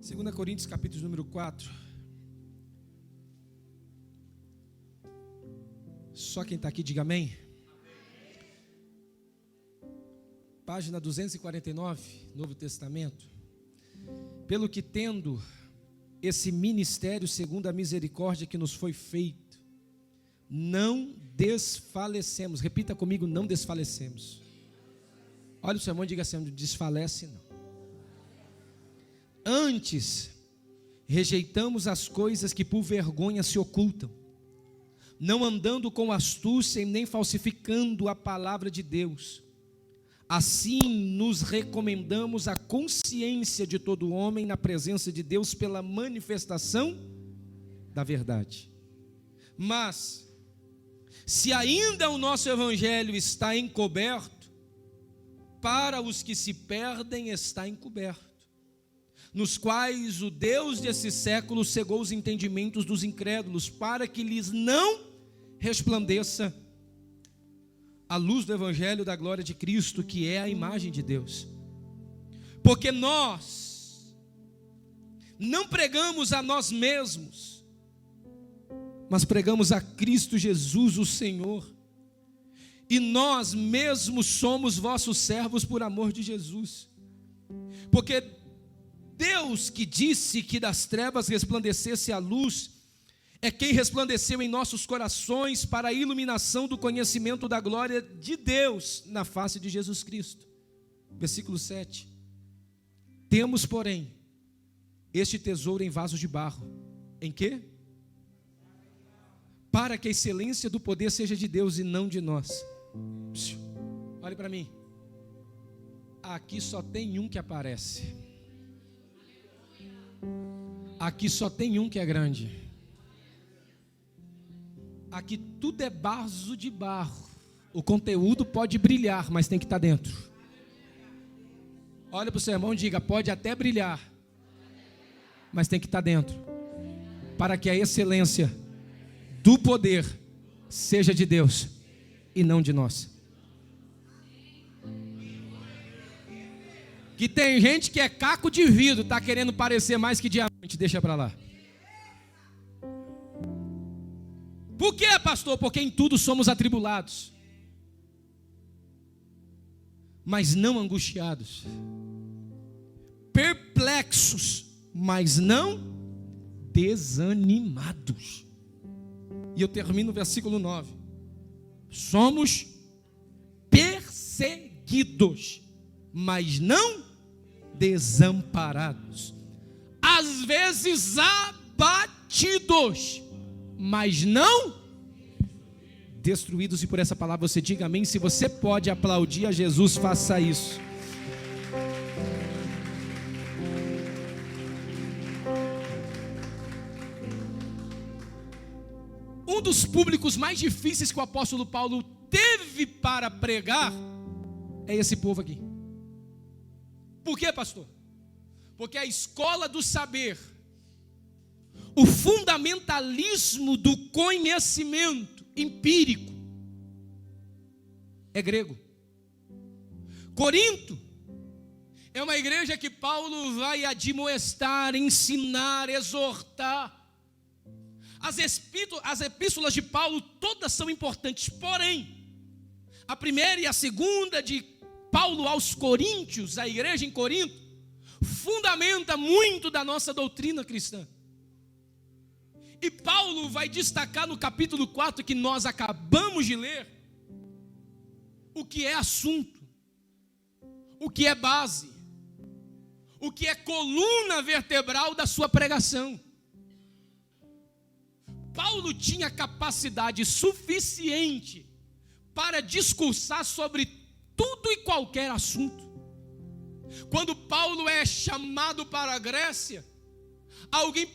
2 Coríntios, capítulo número 4. Só quem está aqui, diga amém. Página 249, Novo Testamento. Pelo que tendo esse ministério segundo a misericórdia que nos foi feito, não desfalecemos. Repita comigo, não desfalecemos. Olha o seu irmão e diga assim, não desfalece não. Antes, rejeitamos as coisas que por vergonha se ocultam, não andando com astúcia e nem falsificando a palavra de Deus. Assim nos recomendamos a consciência de todo homem na presença de Deus pela manifestação da verdade. Mas, se ainda o nosso evangelho está encoberto, para os que se perdem está encoberto, nos quais o Deus desse século cegou os entendimentos dos incrédulos, para que lhes não resplandeça a luz do evangelho da glória de Cristo, que é a imagem de Deus. Porque nós não pregamos a nós mesmos, mas pregamos a Cristo Jesus, o Senhor, e nós mesmos somos vossos servos por amor de Jesus. Porque Deus, que disse que das trevas resplandecesse a luz, é quem resplandeceu em nossos corações para a iluminação do conhecimento da glória de Deus na face de Jesus Cristo. Versículo 7. Temos, porém, este tesouro em vasos de barro. Em quê? Para que a excelência do poder seja de Deus e não de nós. Olhe para mim. Aqui só tem um que aparece. Aqui só tem um que é grande. Aqui tudo é vaso de barro. O conteúdo pode brilhar, mas tem que estar dentro. Olha para o seu irmão e diga, pode até brilhar, mas tem que estar dentro. Para que a excelência do poder seja de Deus e não de nós. Que tem gente que é caco de vidro, está querendo parecer mais que diamante, deixa para lá. Por quê, pastor? Porque em tudo somos atribulados, mas não angustiados, perplexos, mas não desanimados. E eu termino o versículo 9. Somos perseguidos, mas não desamparados, às vezes abatidos, mas não destruídos. E por essa palavra você diga amém. Se você pode aplaudir a Jesus, faça isso. Um dos públicos mais difíceis que o apóstolo Paulo teve para pregar é esse povo aqui. Por quê, pastor? Porque a escola do saber, o fundamentalismo do conhecimento empírico é grego. Corinto é uma igreja que Paulo vai admoestar, ensinar, exortar. As epístolas de Paulo todas são importantes, porém, a primeira e a segunda de Paulo aos Coríntios, a igreja em Corinto, fundamenta muito da nossa doutrina cristã. E Paulo vai destacar no capítulo 4 que nós acabamos de ler, o que é assunto, o que é base, o que é coluna vertebral da sua pregação. Paulo tinha capacidade suficiente para discursar sobre tudo e qualquer assunto. Quando Paulo é chamado para a Grécia, alguém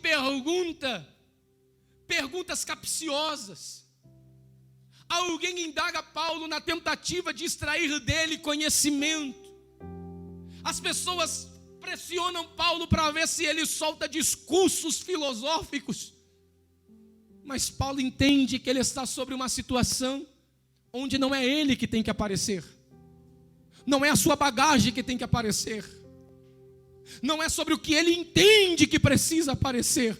perguntas capciosas. Alguém indaga Paulo na tentativa de extrair dele conhecimento. As pessoas pressionam Paulo para ver se ele solta discursos filosóficos. Mas Paulo entende que ele está sobre uma situação onde não é ele que tem que aparecer. Não é a sua bagagem que tem que aparecer. não é sobre o que ele entende que precisa aparecer,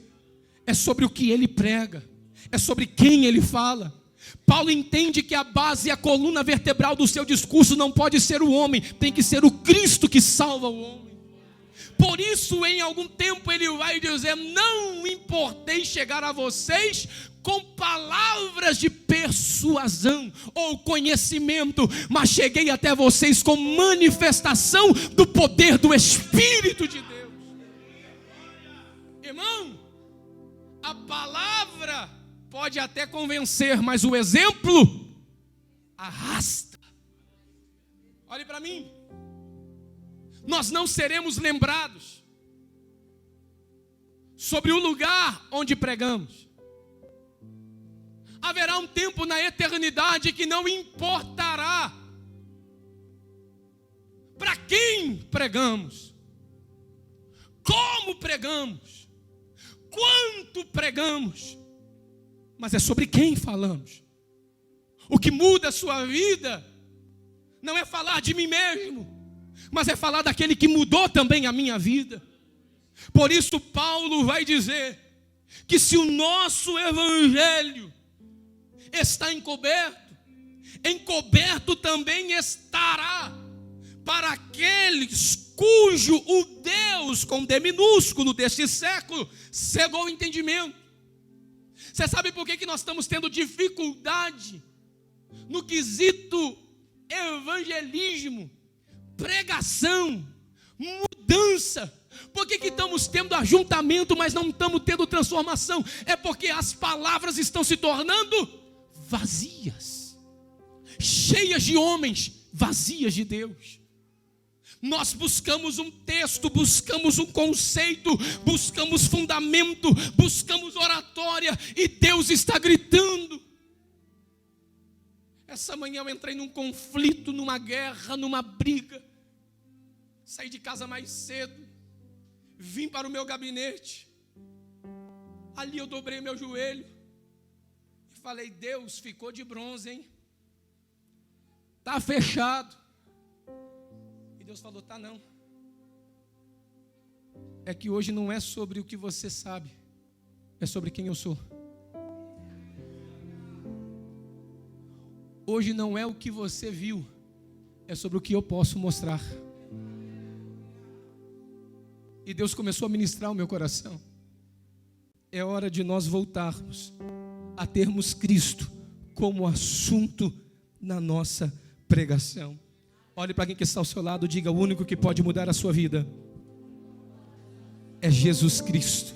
é sobre o que ele prega, é sobre quem ele fala. Paulo entende que a base e a coluna vertebral do seu discurso não pode ser o homem, tem que ser o Cristo que salva o homem. Por isso, em algum tempo ele vai dizer: não importei chegar a vocês com palavras de persuasão ou conhecimento, mas cheguei até vocês com manifestação do poder do Espírito de Deus. Irmão, a palavra pode até convencer, mas o exemplo arrasta. Olhe para mim. Nós não seremos lembrados sobre o lugar onde pregamos. Haverá um tempo na eternidade que não importará para quem pregamos, como pregamos, quanto pregamos, mas é sobre quem falamos. O que muda a sua vida não é falar de mim mesmo, mas é falar daquele que mudou também a minha vida. Por isso Paulo vai dizer que se o nosso evangelho está encoberto, encoberto também estará para aqueles cujo o Deus, com D minúsculo, deste século, cegou o entendimento. Você sabe por que nós estamos tendo dificuldade no quesito evangelismo, pregação, mudança? Por que estamos tendo ajuntamento, mas não estamos tendo transformação? É porque as palavras estão se tornando vazias, cheias de homens, vazias de Deus. Nós buscamos um texto, buscamos um conceito, buscamos fundamento, buscamos oratória, e Deus está gritando. Essa manhã eu entrei num conflito, numa guerra, numa briga. Saí de casa mais cedo, vim para o meu gabinete. Ali eu dobrei meu joelho e falei: Deus, ficou de bronze, hein? Está fechado. E Deus falou: tá não. É que hoje não é sobre o que você sabe, é sobre quem eu sou. Hoje não é o que você viu, é sobre o que eu posso mostrar. E Deus começou a ministrar o meu coração. É hora de nós voltarmos a termos Cristo como assunto na nossa pregação. Olhe para quem que está ao seu lado, diga: o único que pode mudar a sua vida é Jesus Cristo.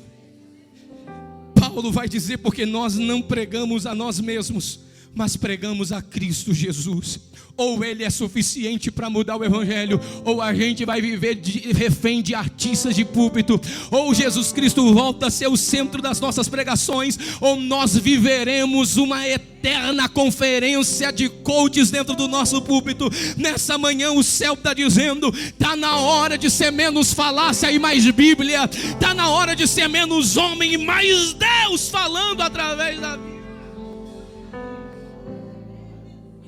Paulo vai dizer: porque nós não pregamos a nós mesmos, mas pregamos a Cristo Jesus. Ou Ele é suficiente para mudar o Evangelho, ou a gente vai viver refém de artistas de púlpito. Ou Jesus Cristo volta a ser o centro das nossas pregações, ou nós viveremos uma eterna conferência de coaches dentro do nosso púlpito. Nessa manhã o céu está dizendo: está na hora de ser menos falácia e mais Bíblia. Está na hora de ser menos homem e mais Deus falando através da vida.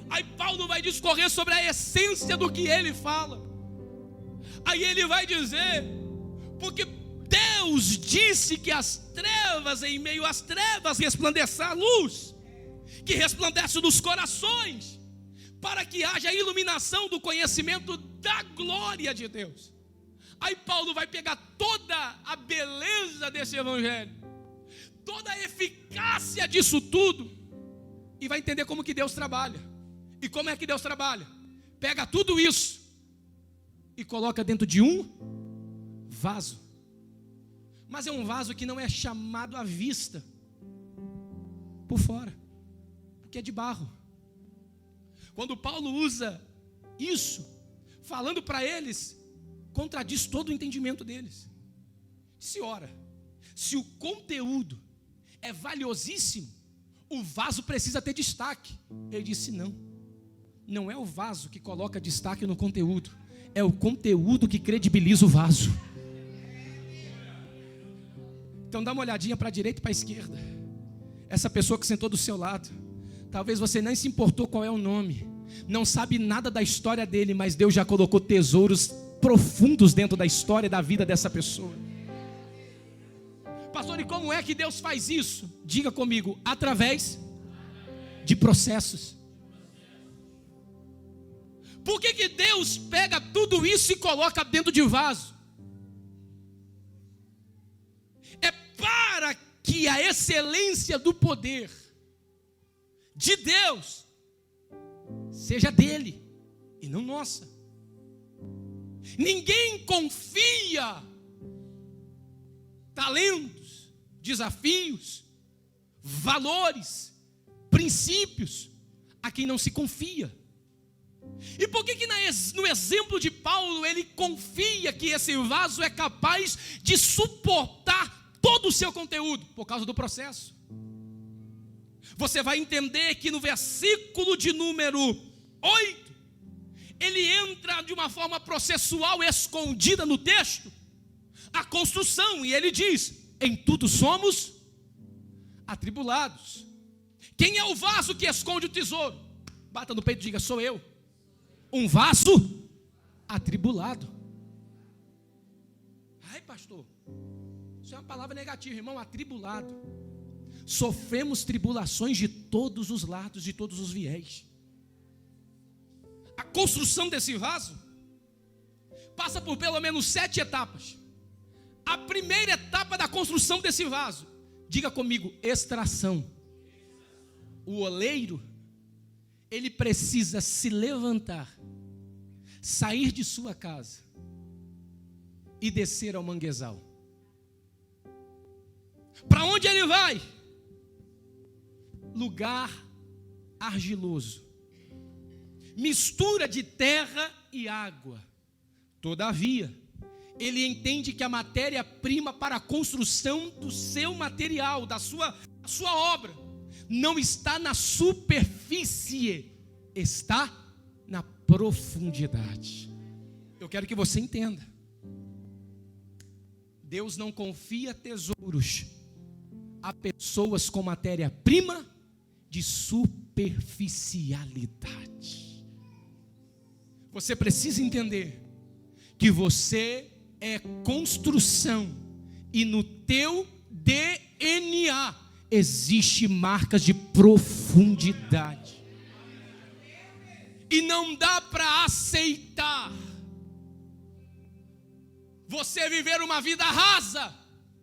Aí Paulo vai discorrer sobre a essência do que ele fala. Aí ele vai dizer: porque Deus disse que as trevas, em meio às trevas, resplandeça a luz, que resplandece nos corações, para que haja iluminação do conhecimento da glória de Deus. Aí Paulo vai pegar toda a beleza desse evangelho, toda a eficácia disso tudo, e vai entender como que Deus trabalha. E como é que Deus trabalha? Pega tudo isso e coloca dentro de um vaso. Mas é um vaso que não é chamado à vista por fora, porque é de barro. Quando Paulo usa isso, falando para eles, contradiz todo o entendimento deles. Se ora, se o conteúdo é valiosíssimo, o vaso precisa ter destaque. Ele disse: não é o vaso que coloca destaque no conteúdo, é o conteúdo que credibiliza o vaso. Então dá uma olhadinha para a direita e para a esquerda. Essa pessoa que sentou do seu lado, talvez você nem se importou qual é o nome, não sabe nada da história dele, mas Deus já colocou tesouros profundos dentro da história da vida dessa pessoa. Pastor, e como é que Deus faz isso? Diga comigo, através de processos. Por que Deus pega tudo isso e coloca dentro de vaso? É para que a excelência do poder de Deus seja dele e não nossa. Ninguém confia talentos, desafios, valores, princípios a quem não se confia. E por que no exemplo de Paulo ele confia que esse vaso é capaz de suportar todo o seu conteúdo? Por causa do processo. Você vai entender que no versículo de número 8, ele entra de uma forma processual escondida no texto, a construção, e ele diz: em tudo somos atribulados. Quem é o vaso que esconde o tesouro? Bata no peito e diga: sou eu. Um vaso atribulado. Ai, pastor, isso é uma palavra negativa, irmão. Atribulado. Sofremos tribulações de todos os lados, de todos os viés. A construção desse vaso passa por pelo menos 7 etapas. A primeira etapa da construção desse vaso, diga comigo, extração. O oleiro, ele precisa se levantar, sair de sua casa e descer ao manguezal. Para onde ele vai? Lugar argiloso, mistura de terra e água. Todavia, ele entende que a matéria-prima para a construção do seu material, da sua obra, não está na superfície, está na profundidade. Eu quero que você entenda. Deus não confia tesouros a pessoas com matéria-prima de superficialidade. Você precisa entender que você é construção e no teu DNA existe marcas de profundidade. E não dá para aceitar você viver uma vida rasa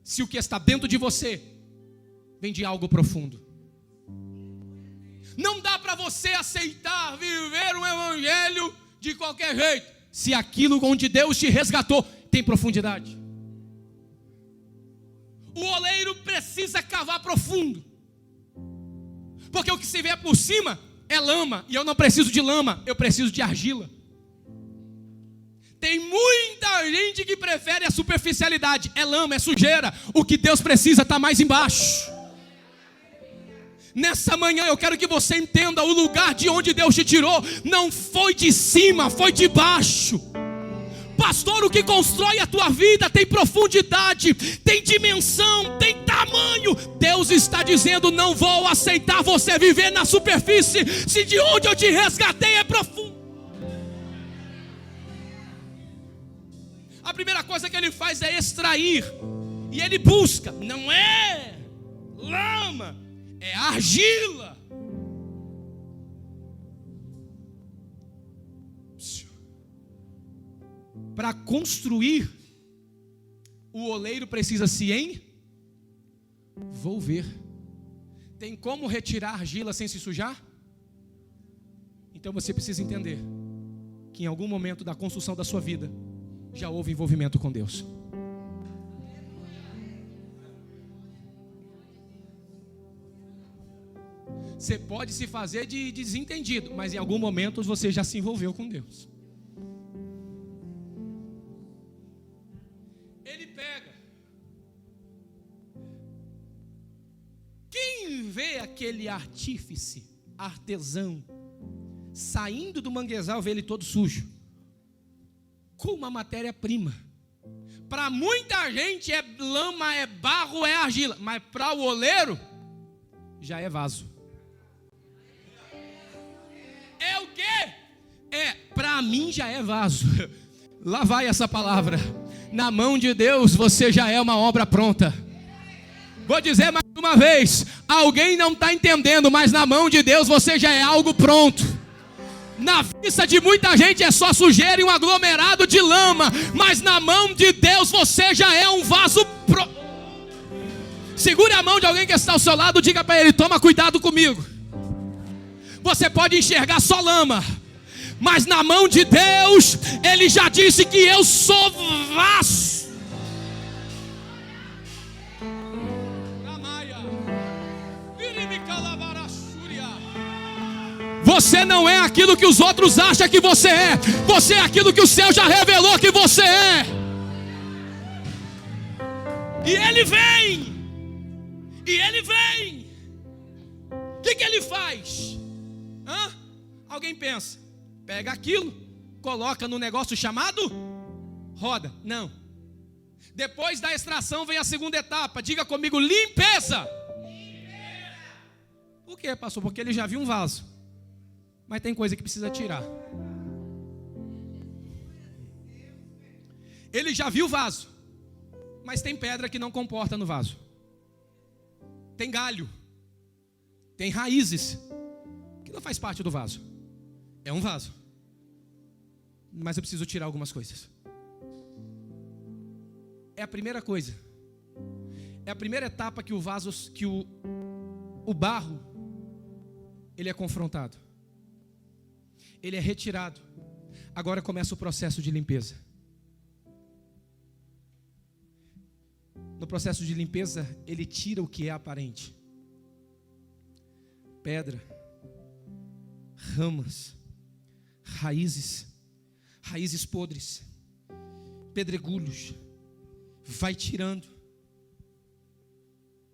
se o que está dentro de você vem de algo profundo. Não dá para você aceitar viver um evangelho de qualquer jeito se aquilo onde Deus te resgatou tem profundidade. O oleiro precisa cavar profundo, porque o que se vê por cima é lama, e eu não preciso de lama, eu preciso de argila. Tem muita gente que prefere a superficialidade, é lama, é sujeira. O que Deus precisa está mais embaixo. Nessa manhã eu quero que você entenda: o lugar de onde Deus te tirou não foi de cima, foi de baixo. Pastor, o que constrói a tua vida tem profundidade, tem dimensão, tem tamanho. Deus está dizendo: não vou aceitar você viver na superfície, se de onde eu te resgatei é profundo. A primeira coisa que ele faz é extrair, e ele busca, não é lama, é argila. Para construir, o oleiro precisa se envolver. Tem como retirar argila sem se sujar? Então você precisa entender que em algum momento da construção da sua vida já houve envolvimento com Deus. Você pode se fazer de desentendido, mas em algum momento você já se envolveu com Deus. Ele pega. Quem vê aquele artífice, artesão, saindo do manguezal, vê ele todo sujo, com uma matéria-prima. Para muita gente é lama, é barro, é argila, mas para o oleiro já é vaso. É o quê? Para mim já é vaso. Lá vai essa palavra. Na mão de Deus você já é uma obra pronta. Vou dizer mais uma vez, alguém não está entendendo, mas na mão de Deus você já é algo pronto. Na vista de muita gente é só sujeira e um aglomerado de lama, mas na mão de Deus você já é um vaso pronto. Segure a mão de alguém que está ao seu lado, diga para ele: toma cuidado comigo. Você pode enxergar só lama, mas na mão de Deus Ele já disse que eu sou vaso. Você não é aquilo que os outros acham que você é. Você é aquilo que o céu já revelou que você é. E Ele vem. E Ele vem. O que Ele faz? Alguém pensa, pega aquilo, coloca no negócio chamado roda. Não. Depois da extração vem a segunda etapa. Diga comigo: limpeza. Por quê, pastor? Porque ele já viu um vaso, mas tem coisa que precisa tirar. Ele já viu o vaso, mas tem pedra que não comporta no vaso. Tem galho, tem raízes que não faz parte do vaso. É um vaso, mas eu preciso tirar algumas coisas. É a primeira coisa. É a primeira etapa que o vaso, que o barro, ele é confrontado. Ele é retirado. Agora começa o processo de limpeza. No processo de limpeza, ele tira o que é aparente: pedra, ramas, raízes podres, pedregulhos. Vai tirando,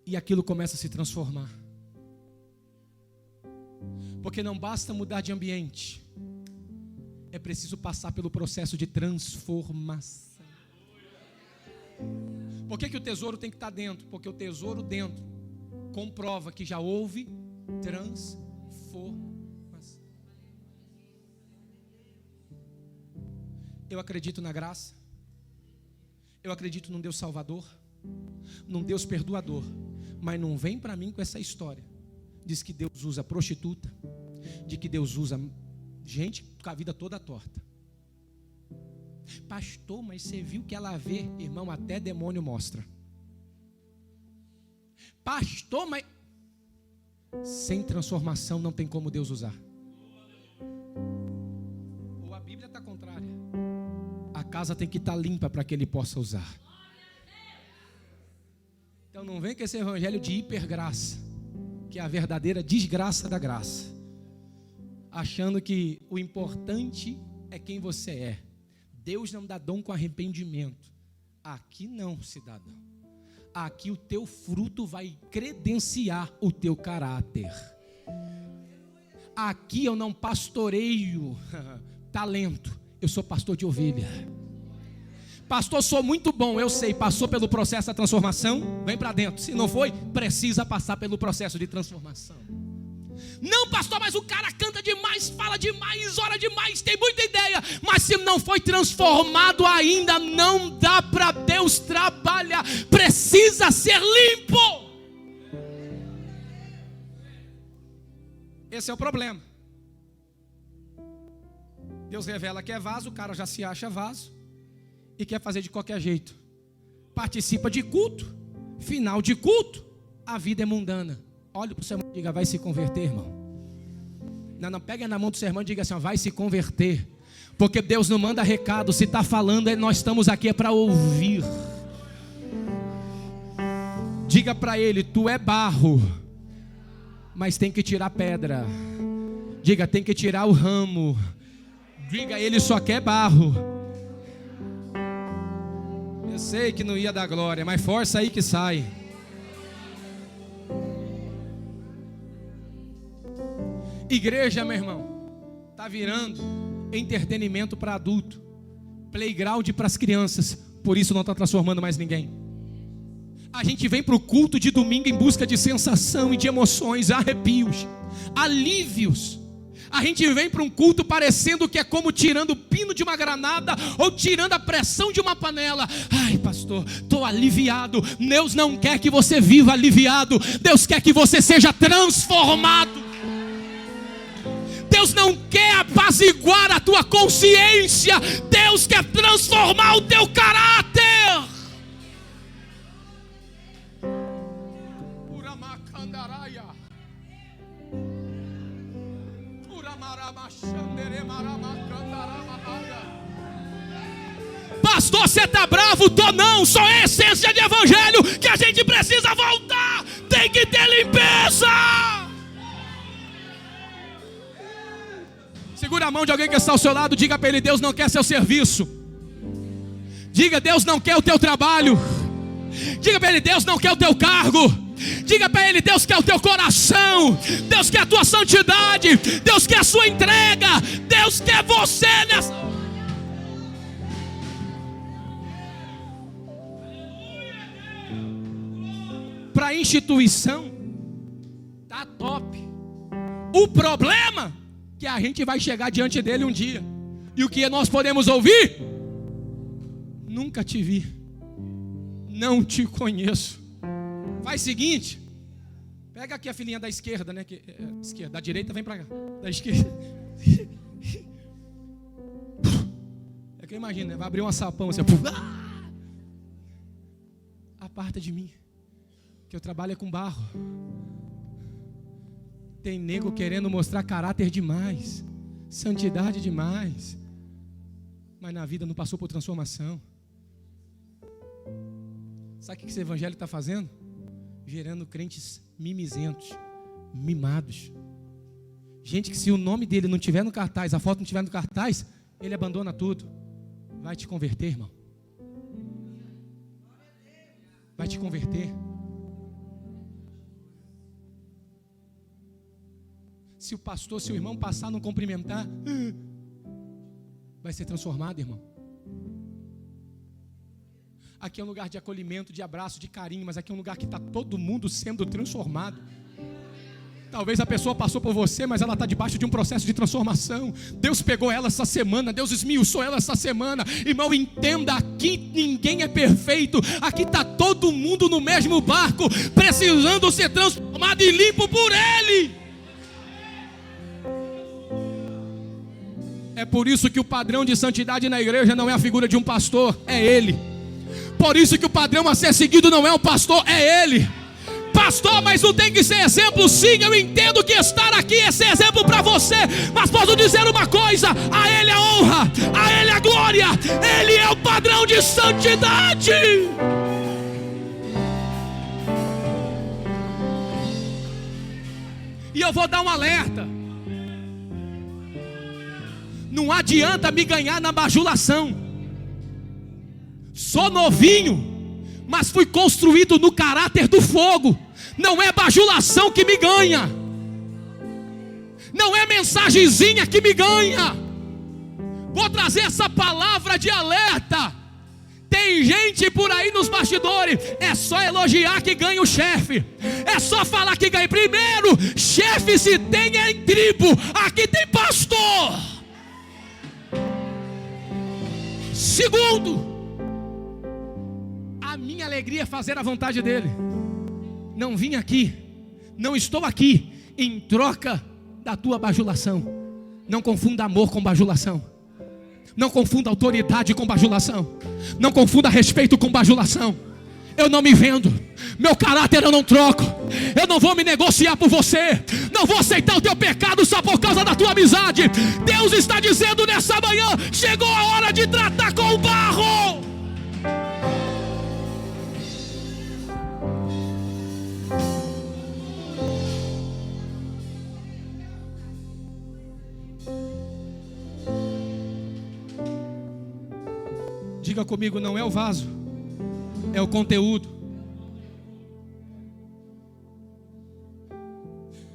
e aquilo começa a se transformar. Porque não basta mudar de ambiente, é preciso passar pelo processo de transformação. Por que o tesouro tem que estar dentro? Porque o tesouro dentro comprova que já houve transformação. Eu acredito na graça, eu acredito num Deus salvador, num Deus perdoador, mas não vem para mim com essa história. Diz que Deus usa prostituta, de que Deus usa gente com a vida toda torta. Pastor, mas você viu que ela vê? Irmão, até demônio mostra. Pastor, mas sem transformação não tem como Deus usar. Ou a Bíblia está contrária. A casa tem que estar limpa para que Ele possa usar. Então não vem com esse evangelho de hipergraça, que é a verdadeira desgraça da graça, achando que o importante é quem você é. Deus não dá dom com arrependimento. Aqui não, cidadão. Aqui o teu fruto vai credenciar o teu caráter. Aqui eu não pastoreio talento, eu sou pastor de ovelha. Pastor, sou muito bom, eu sei. Passou pelo processo da transformação, vem para dentro. Se não foi, precisa passar pelo processo de transformação. Não, pastor, mas o cara canta demais, fala demais, ora demais, tem muita ideia, mas se não foi transformado ainda, não dá para Deus trabalhar. Precisa ser limpo. Esse é o problema. Deus revela que é vaso, o cara já se acha vaso e quer fazer de qualquer jeito. Participa de culto, final de culto, a vida é mundana. Olha para o seu irmão e diga: vai se converter, irmão. Não, pega na mão do seu irmão e diga assim: ó, vai se converter. Porque Deus não manda recado, se está falando, nós estamos aqui para ouvir. Diga para ele: tu é barro, mas tem que tirar pedra. Diga: tem que tirar o ramo. Diga: ele só quer barro. Eu sei que não ia dar glória, mas força aí que sai. Igreja, meu irmão, está virando entretenimento para adulto, playground para as crianças. Por isso não está transformando mais ninguém. A gente vem para o culto de domingo em busca de sensação e de emoções, arrepios, alívios. A gente vem para um culto parecendo que é como tirando o pino de uma granada ou tirando a pressão de uma panela. Ai, pastor, estou aliviado. Deus não quer que você viva aliviado. Deus quer que você seja transformado. Deus não quer apaziguar a tua consciência. Deus quer transformar o teu caráter. Pastor, você está bravo? Tô não, só é essência de evangelho que a gente precisa voltar. Tem que ter limpeza. Segura a mão de alguém que está ao seu lado, diga para ele: Deus não quer seu serviço. Diga: Deus não quer o teu trabalho. Diga para ele: Deus não quer o teu cargo. Diga para ele: Deus quer o teu coração. Deus quer a tua santidade. Deus quer a sua entrega. Deus quer você nessa... Para a instituição tá top. O problema é que a gente vai chegar diante dele um dia, e o que nós podemos ouvir? Nunca te vi, não te conheço. Faz o seguinte, pega aqui a filhinha da esquerda, né? Esquerda, da direita vem para cá, da esquerda. É que eu imagino, né? Vai abrir um sapão assim, aparta de mim, que eu trabalho com barro. Tem nego querendo mostrar caráter demais, santidade demais, mas na vida não passou por transformação. Sabe o que esse evangelho está fazendo? Gerando crentes mimizentos, mimados. Gente que, se o nome dele não tiver no cartaz, a foto não tiver no cartaz, ele abandona tudo. Vai te converter, irmão. Vai te converter. Se o pastor, se o irmão passar a não cumprimentar, vai ser transformado, irmão. Aqui é um lugar de acolhimento, de abraço, de carinho, mas aqui é um lugar que está todo mundo sendo transformado. Talvez a pessoa passou por você, mas ela está debaixo de um processo de transformação. Deus pegou ela essa semana, Deus esmiuçou ela essa semana. Irmão, entenda, aqui ninguém é perfeito. Aqui está todo mundo no mesmo barco, precisando ser transformado e limpo por Ele. É por isso que o padrão de santidade na igreja não é a figura de um pastor, é Ele. Por isso que o padrão a ser seguido não é o pastor, é Ele. Pastor, mas não tem que ser exemplo? Sim, eu entendo que estar aqui é ser exemplo para você. Mas posso dizer uma coisa: a Ele a honra, a Ele a glória. Ele é o padrão de santidade. E eu vou dar um alerta. Não adianta me ganhar na bajulação. Sou novinho, mas fui construído no caráter do fogo. Não é bajulação que me ganha. Não é mensagenzinha que me ganha. Vou trazer essa palavra de alerta. Tem gente por aí nos bastidores. É só elogiar que ganha o chefe. É só falar que ganha. Primeiro, chefe se tem é em tribo. Aqui tem pastor. Segundo, a minha alegria é fazer a vontade dele. Não vim aqui, não estou aqui em troca da tua bajulação. Não confunda amor com bajulação. Não confunda autoridade com bajulação. Não confunda respeito com bajulação. Eu não me vendo, meu caráter eu não troco. Eu não vou me negociar por você. Não vou aceitar o teu pecado só por causa da tua amizade. Deus está dizendo nessa manhã: chegou a hora de tratar com o barro. Diga comigo: não é o vaso, é o conteúdo.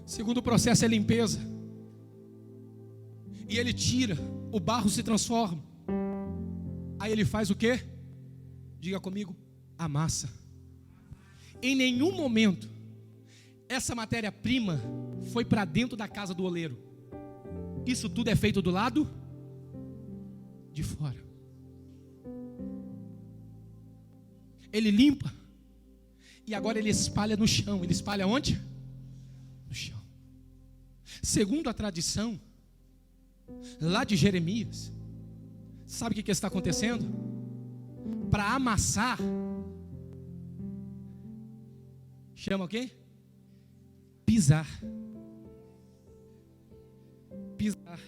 Segundo processo é limpeza. E ele tira, o barro se transforma. Aí ele faz o quê? Diga comigo: amassa. Em nenhum momento essa matéria-prima foi para dentro da casa do oleiro. Isso tudo é feito do lado de fora. Ele limpa. E agora ele espalha no chão. Ele espalha onde? No chão. Segundo a tradição, lá de Jeremias, sabe o que está acontecendo? Para amassar, chama o quê? Pisar. Pisar.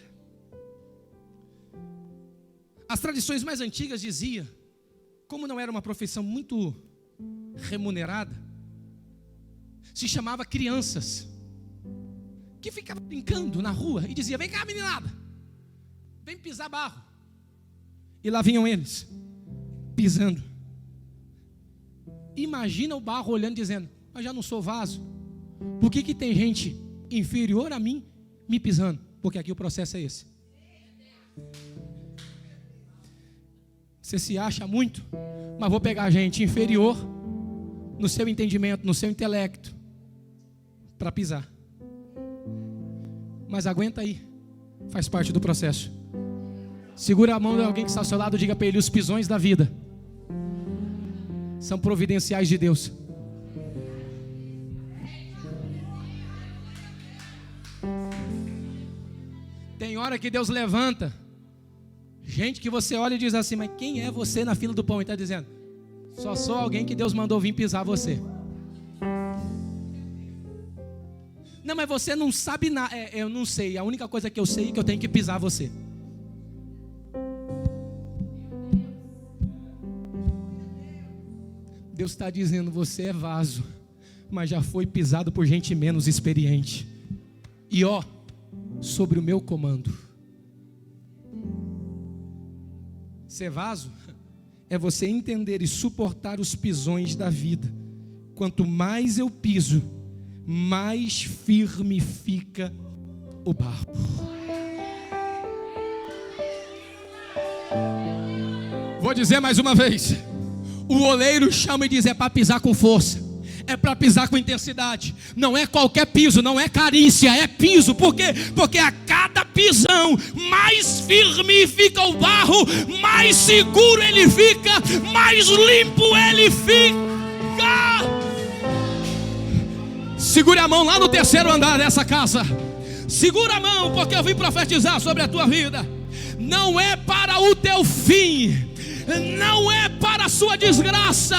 As tradições mais antigas diziam, como não era uma profissão muito remunerada, se chamava crianças que ficavam brincando na rua e dizia: vem cá, meninada, vem pisar barro. E lá vinham eles pisando. Imagina o barro olhando e dizendo: mas já não sou vaso, por que tem gente inferior a mim me pisando? Porque aqui o processo é esse. Você se acha muito, mas vou pegar gente inferior no seu entendimento, no seu intelecto, para pisar. Mas aguenta aí, faz parte do processo. Segura a mão de alguém que está ao seu lado e diga para ele: os pisões da vida são providenciais de Deus. Tem hora que Deus levanta gente que você olha e diz assim: mas quem é você na fila do pão? E está dizendo: só sou alguém que Deus mandou vir pisar você. Não, mas você não sabe nada. Eu não sei, a única coisa que eu sei é que eu tenho que pisar você. Deus está dizendo: você é vaso, mas já foi pisado por gente menos experiente. E ó, sobre o meu comando. Ser vaso é você entender e suportar os pisões da vida. Quanto mais eu piso, mais firme fica o barro. Vou dizer mais uma vez. O oleiro chama e diz: é para pisar com força, é para pisar com intensidade. Não é qualquer piso, não é carícia, é piso. Por quê? Porque a cada pisão, mais firme fica o barro, mais seguro ele fica, mais limpo ele fica. Segure a mão lá no terceiro andar dessa casa. Segura a mão, porque eu vim profetizar sobre a tua vida. Não é para o teu fim, não é para a sua desgraça,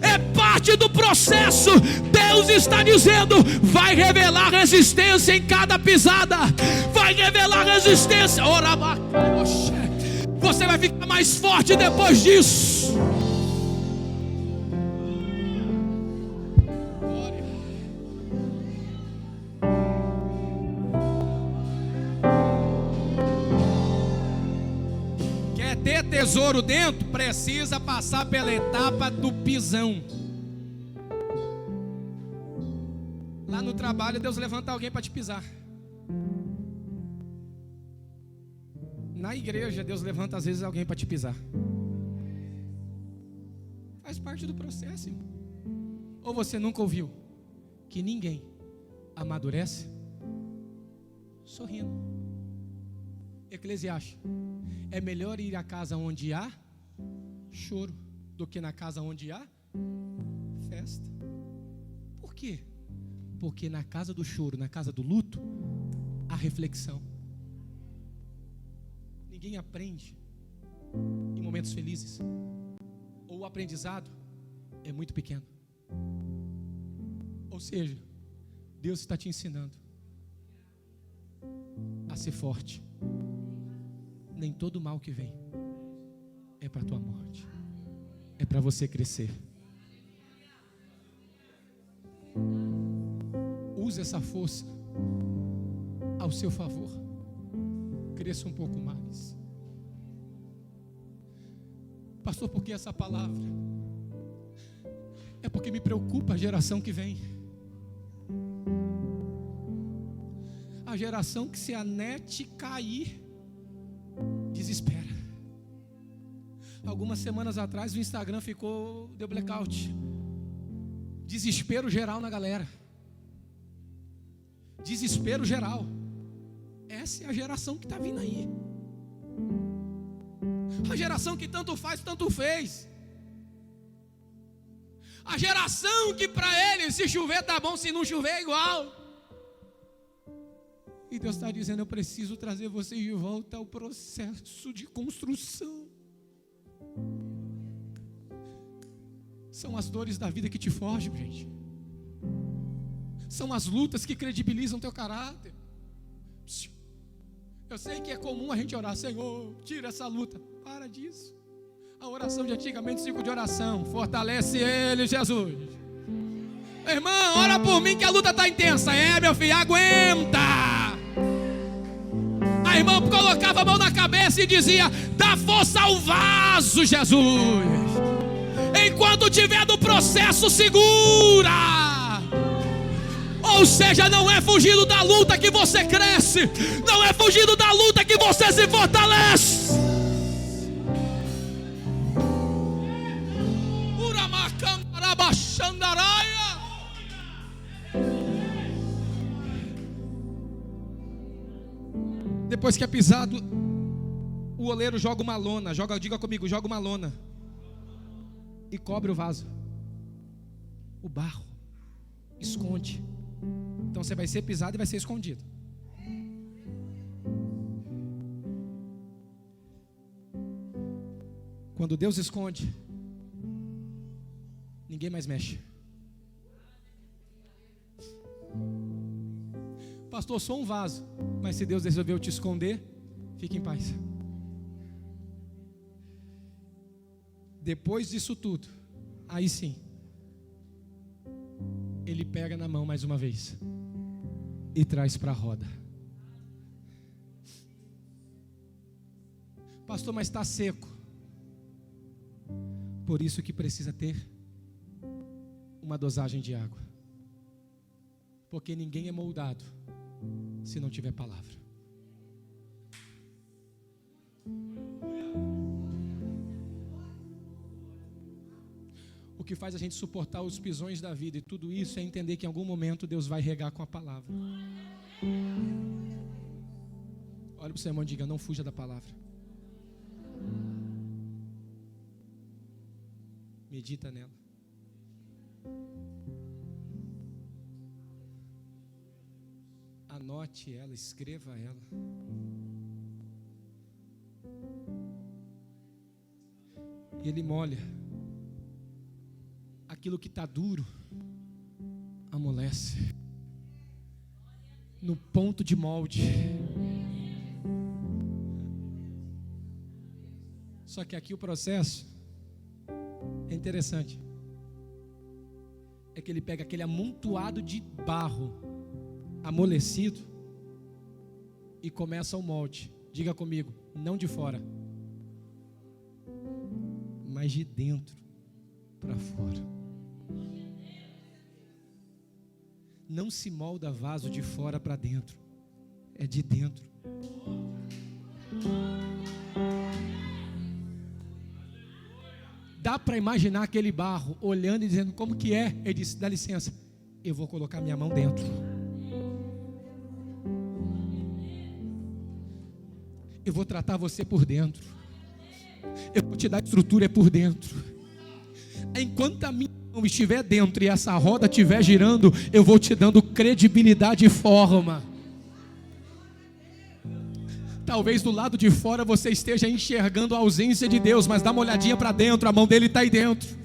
é parte do processo. Deus está dizendo: vai revelar resistência em cada pisada, vai revelar resistência. Você vai ficar mais forte depois disso. Ter tesouro dentro, precisa passar pela etapa do pisão. Lá no trabalho, Deus levanta alguém para te pisar. Na igreja, Deus levanta às vezes alguém para te pisar. Faz parte do processo, irmão. Ou você nunca ouviu que ninguém amadurece sorrindo? Eclesiastes: é melhor ir à casa onde há choro do que na casa onde há festa. Por quê? Porque na casa do choro, na casa do luto, há reflexão. Ninguém aprende em momentos felizes, ou o aprendizado é muito pequeno. Ou seja, Deus está te ensinando a ser forte. Nem todo mal que vem é para a tua morte, é para você crescer. Use essa força ao seu favor. Cresça um pouco mais. Pastor, por que essa palavra? É porque me preocupa a geração que vem. A geração que, se a net cair, desespera. Algumas semanas atrás o Instagram deu blackout. Desespero geral na galera. Desespero geral. Essa é a geração que está vindo aí. A geração que tanto faz, tanto fez. A geração que para eles, se chover tá bom, se não chover é igual. E Deus está dizendo: eu preciso trazer vocês de volta ao processo de construção. São as dores da vida que te forjam, gente. São as lutas que credibilizam teu caráter. Eu sei que é comum a gente orar: Senhor, tira essa luta. Para disso. A oração de antigamente, ciclo de oração. Fortalece ele, Jesus. Irmão, ora por mim que a luta está intensa. É, meu filho, aguenta. A irmã colocava a mão na cabeça e dizia: dá força ao vaso, Jesus. Enquanto tiver no processo, segura. Ou seja, não é fugindo da luta que você cresce. Não é fugindo da luta que você se fortalece. Depois que é pisado, o oleiro joga uma lona. Diga comigo, joga uma lona e cobre o vaso. O barro esconde. Então você vai ser pisado e vai ser escondido. Quando Deus esconde, ninguém mais mexe. Pastor, sou um vaso, mas se Deus resolveu te esconder, fique em paz. Depois disso tudo, aí sim, Ele pega na mão mais uma vez e traz para a roda. Pastor, mas está seco. Por isso que precisa ter uma dosagem de água. Porque ninguém é moldado se não tiver palavra. O que faz a gente suportar os pisões da vida e tudo isso é entender que em algum momento Deus vai regar com a palavra. Olha para o seu irmão e diga: não fuja da palavra. Medita nela. Anote ela, escreva ela. E Ele molha. Aquilo que está duro, amolece. No ponto de molde. Só que aqui o processo é interessante. É que Ele pega aquele amontoado de barro amolecido e começa o molde. Diga comigo: não de fora, mas de dentro para fora. Não se molda vaso de fora para dentro, é de dentro. Dá para imaginar aquele barro olhando e dizendo: como que é? Ele disse: dá licença, eu vou colocar minha mão dentro. Eu vou tratar você por dentro. Eu vou te dar estrutura por dentro. Enquanto a minha mão estiver dentro e essa roda estiver girando, eu vou te dando credibilidade e forma. Talvez do lado de fora você esteja enxergando a ausência de Deus, mas dá uma olhadinha para dentro, a mão dele está aí dentro.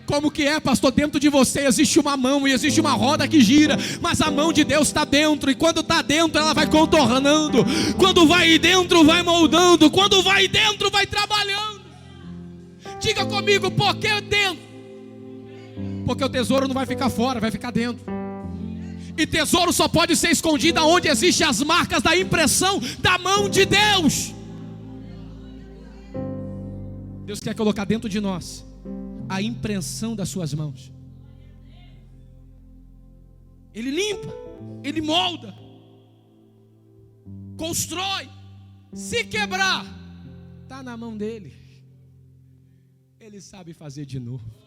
Como que é, pastor? Dentro de você existe uma mão e existe uma roda que gira, mas a mão de Deus está dentro, e quando está dentro ela vai contornando, quando vai dentro vai moldando, quando vai dentro vai trabalhando. Diga comigo: por que dentro? Porque o tesouro não vai ficar fora, vai ficar dentro. E tesouro só pode ser escondido onde existem as marcas da impressão da mão de Deus. Deus quer colocar dentro de nós a impressão das suas mãos. Ele limpa, Ele molda, constrói. Se quebrar, está na mão dele. Ele sabe fazer de novo.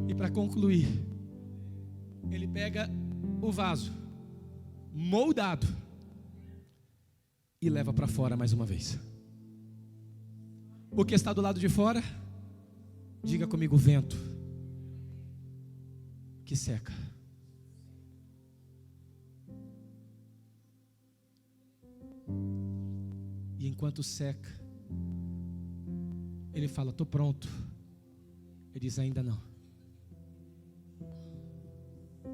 E para concluir, Ele pega o vaso moldado e leva para fora mais uma vez. O que está do lado de fora, diga comigo: vento que seca. E enquanto seca, ele fala: estou pronto. Ele diz: ainda não.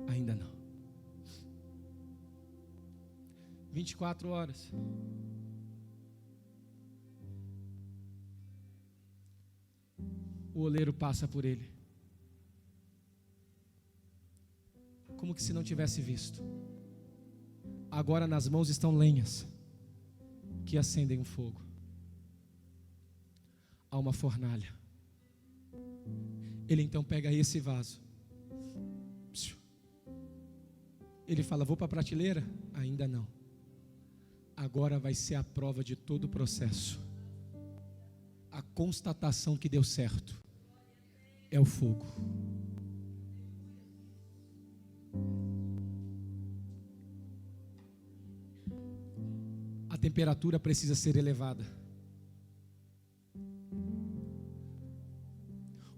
Ainda não. 24 horas. O oleiro passa por ele, como que se não tivesse visto. Agora nas mãos estão lenhas que acendem um fogo. Há uma fornalha. Ele então pega esse vaso. Ele fala: vou para a prateleira? Ainda não. Agora vai ser a prova de todo o processo. A constatação que deu certo é o fogo. A temperatura precisa ser elevada.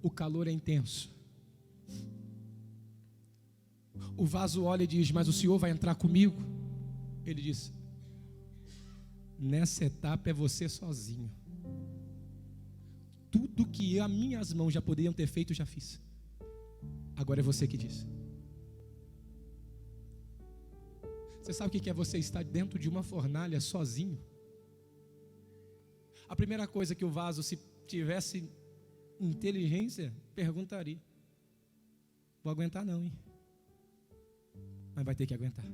O calor é intenso. O vaso olha e diz: mas o Senhor vai entrar comigo? Ele diz: nessa etapa é você sozinho. Tudo que as minhas mãos já poderiam ter feito, eu já fiz. Agora é você que diz. Você sabe o que é você estar dentro de uma fornalha sozinho? A primeira coisa que o vaso, se tivesse inteligência, perguntaria: vou aguentar não, hein? Mas vai ter que aguentar.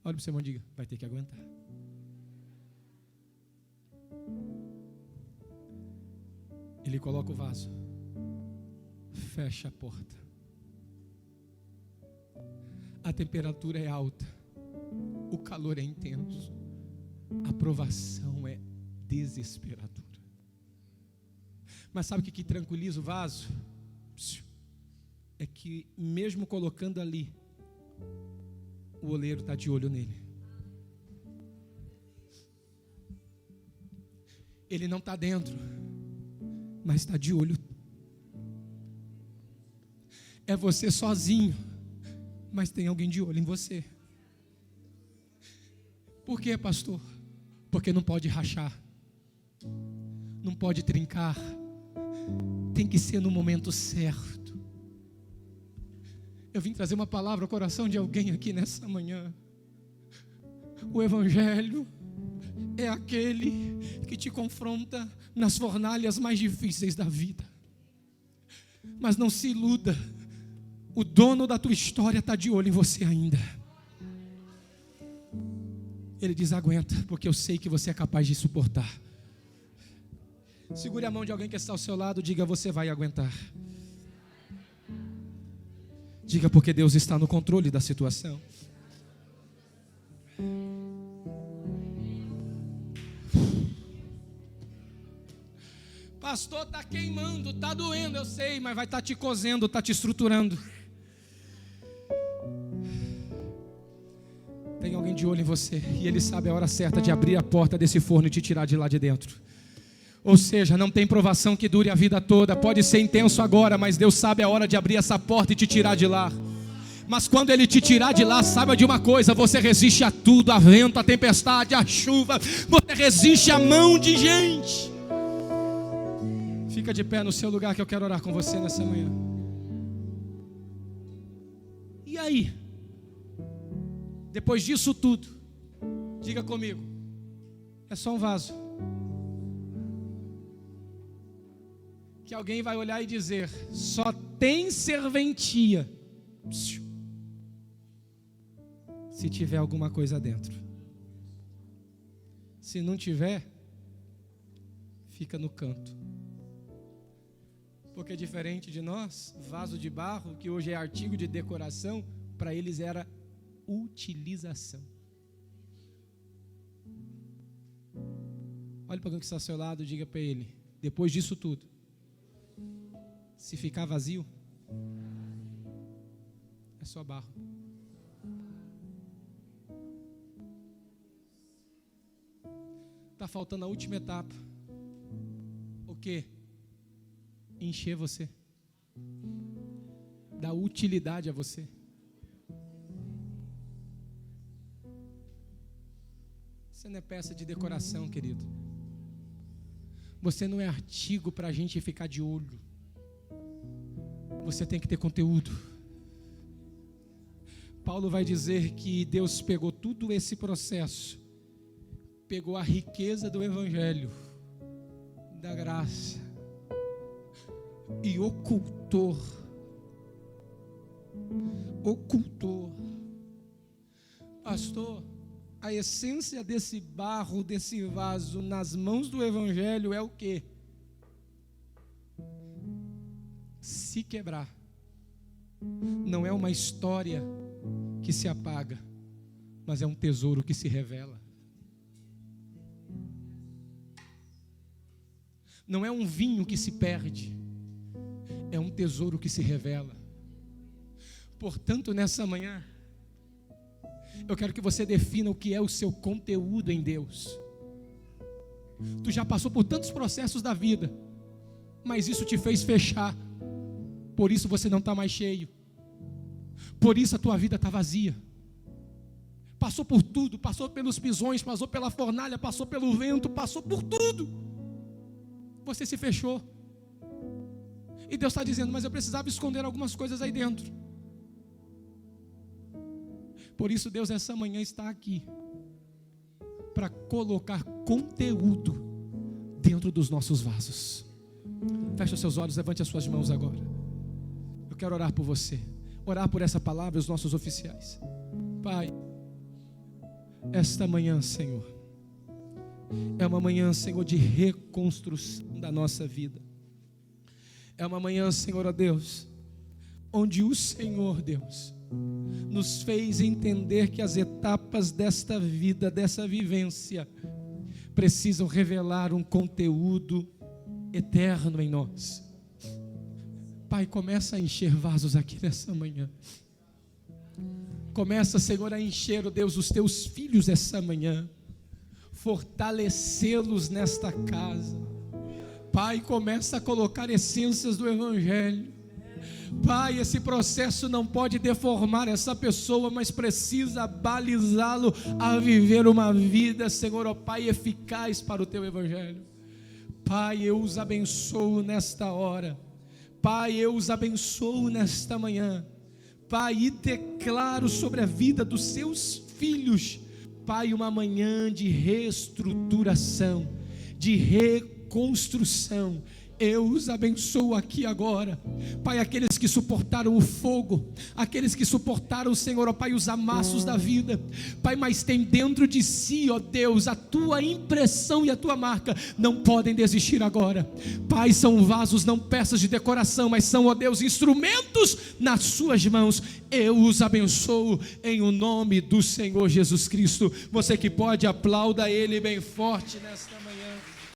Olha para o seu irmão e diga: vai ter que aguentar. Ele coloca o vaso, fecha a porta. A temperatura é alta, o calor é intenso, a provação é desesperadora. Mas sabe o que tranquiliza o vaso? É que mesmo colocando ali, o oleiro está de olho nele. Ele não está dentro, mas está de olho. É você sozinho, mas tem alguém de olho em você. Por quê, pastor? Porque não pode rachar, não pode trincar, tem que ser no momento certo. Eu vim trazer uma palavra ao coração de alguém aqui nessa manhã. O Evangelho é aquele que te confronta nas fornalhas mais difíceis da vida. Mas não se iluda, o dono da tua história está de olho em você ainda. Ele diz: aguenta, porque eu sei que você é capaz de suportar. Segure a mão de alguém que está ao seu lado, diga: você vai aguentar. Diga: porque Deus está no controle da situação. Pastor, está queimando, está doendo, eu sei, mas vai estar te cozendo, está te estruturando. Tem alguém de olho em você, e Ele sabe a hora certa de abrir a porta desse forno e te tirar de lá de dentro. Ou seja, não tem provação que dure a vida toda. Pode ser intenso agora, mas Deus sabe a hora de abrir essa porta e te tirar de lá. Mas quando Ele te tirar de lá, saiba de uma coisa: você resiste a tudo, a vento, a tempestade, a chuva. Você resiste à mão de gente. Fica de pé no seu lugar que eu quero orar com você nessa manhã. E aí? Depois disso tudo, diga comigo: é só um vaso. Que alguém vai olhar e dizer: só tem serventia se tiver alguma coisa dentro. Se não tiver, fica no canto. Porque diferente de nós, vaso de barro, que hoje é artigo de decoração, para eles era utilização. Olhe para alguém que está ao seu lado e diga para ele: depois disso tudo, se ficar vazio, É só barro. Está faltando a última etapa. O quê? Encher você. Dar utilidade a você. Você não é peça de decoração, querido. Você não é artigo para a gente ficar de olho. Você tem que ter conteúdo. Paulo vai dizer que Deus pegou todo esse processo, pegou a riqueza do Evangelho, da graça, e ocultou. Pastor, a essência desse barro, desse vaso nas mãos do Evangelho é o quê? Se quebrar. Não é uma história que se apaga, mas é um tesouro que se revela. Não é um vinho que se perde, é um tesouro que se revela. Portanto, nessa manhã, eu quero que você defina o que é o seu conteúdo em Deus. Tu já passou por tantos processos da vida, mas isso te fez fechar. Por isso você não está mais cheio. Por isso a tua vida está vazia. Passou por tudo, passou pelos pisões, passou pela fornalha, passou pelo vento, passou por tudo. Você se fechou. E Deus está dizendo, mas eu precisava esconder algumas coisas aí dentro. Por isso Deus essa manhã está aqui para colocar conteúdo dentro dos nossos vasos. Feche os seus olhos, levante as suas mãos agora. Eu quero orar por você, orar por essa palavra, os nossos oficiais. Pai, esta manhã, Senhor, é uma manhã, Senhor, de reconstrução da nossa vida. É uma manhã, Senhor, ó Deus, onde o Senhor, Deus, nos fez entender que as etapas desta vida, dessa vivência, precisam revelar um conteúdo eterno em nós. Pai, começa a encher vasos aqui nessa manhã. Começa, Senhor, a encher, ó Deus, os teus filhos essa manhã. Fortalecê-los nesta casa. Pai, começa a colocar essências do Evangelho. Pai, esse processo não pode deformar essa pessoa, mas precisa balizá-lo a viver uma vida, Senhor, ó Pai, eficaz para o Teu Evangelho. Pai, eu os abençoo nesta hora. Pai, eu os abençoo nesta manhã. Pai, e declaro sobre a vida dos Seus filhos, Pai, uma manhã de reestruturação, de reconstrução. Eu os abençoo aqui agora, Pai, aqueles que suportaram o fogo, aqueles que suportaram, Senhor, ó Pai, os amassos da vida, Pai, mas tem dentro de si, ó Deus, a Tua impressão e a Tua marca, não podem desistir agora. Pai, são vasos, não peças de decoração, mas são, ó Deus, instrumentos nas Suas mãos. Eu os abençoo em o nome do Senhor Jesus Cristo. Você que pode, aplauda Ele bem forte nesta manhã.